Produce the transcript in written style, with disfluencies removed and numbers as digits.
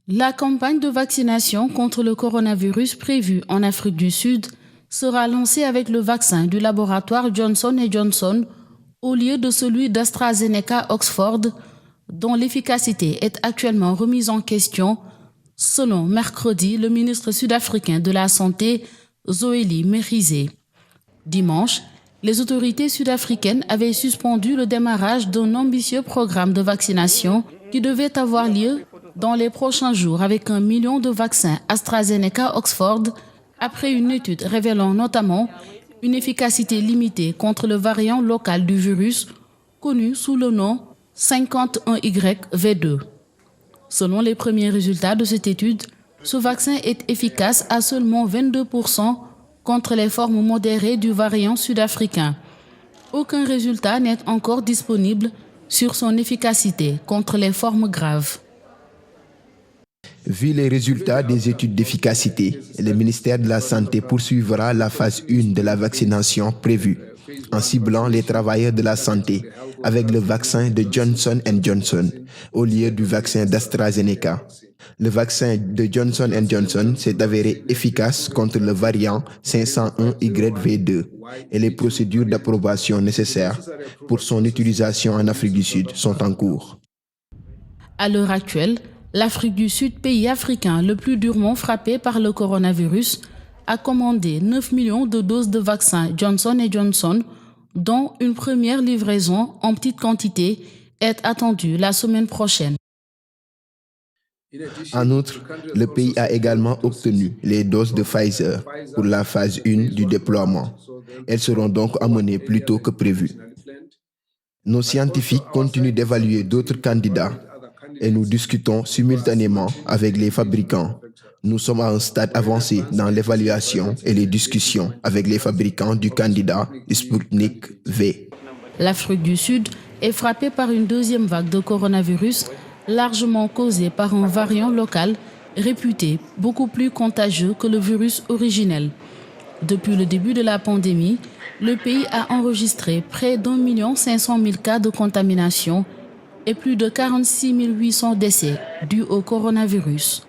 La campagne de vaccination contre le coronavirus prévue en Afrique du Sud sera lancée avec le vaccin du laboratoire Johnson & Johnson au lieu de celui d'AstraZeneca Oxford, dont l'efficacité est actuellement remise en question, selon mercredi le ministre sud-africain de la Santé, Zweli Mkhize. Dimanche, les autorités sud-africaines avaient suspendu le démarrage d'un ambitieux programme de vaccination qui devait avoir lieu dans les prochains jours avec 1 million de vaccins AstraZeneca Oxford, après une étude révélant notamment une efficacité limitée contre le variant local du virus connu sous le nom 51YV2. Selon les premiers résultats de cette étude, ce vaccin est efficace à seulement 22% contre les formes modérées du variant sud-africain. Aucun résultat n'est encore disponible sur son efficacité contre les formes graves. Vu les résultats des études d'efficacité, le ministère de la Santé poursuivra la phase 1 de la vaccination prévue, en ciblant les travailleurs de la santé avec le vaccin de Johnson & Johnson au lieu du vaccin d'AstraZeneca. Le vaccin de Johnson & Johnson s'est avéré efficace contre le variant 501YV2 et les procédures d'approbation nécessaires pour son utilisation en Afrique du Sud sont en cours. À l'heure actuelle, l'Afrique du Sud, pays africain le plus durement frappé par le coronavirus, a commandé 9 millions de doses de vaccin Johnson & Johnson, dont une première livraison en petite quantité est attendue la semaine prochaine. En outre, le pays a également obtenu les doses de Pfizer pour la phase 1 du déploiement. Elles seront donc amenées plus tôt que prévu. Nos scientifiques continuent d'évaluer d'autres candidats et nous discutons simultanément avec les fabricants. Nous sommes à un stade avancé dans l'évaluation et les discussions avec les fabricants du candidat Sputnik V. L'Afrique du Sud est frappée par une deuxième vague de coronavirus largement causée par un variant local réputé beaucoup plus contagieux que le virus originel. Depuis le début de la pandémie, le pays a enregistré près d'1 500 000 cas de contamination et plus de 46 800 décès dus au coronavirus.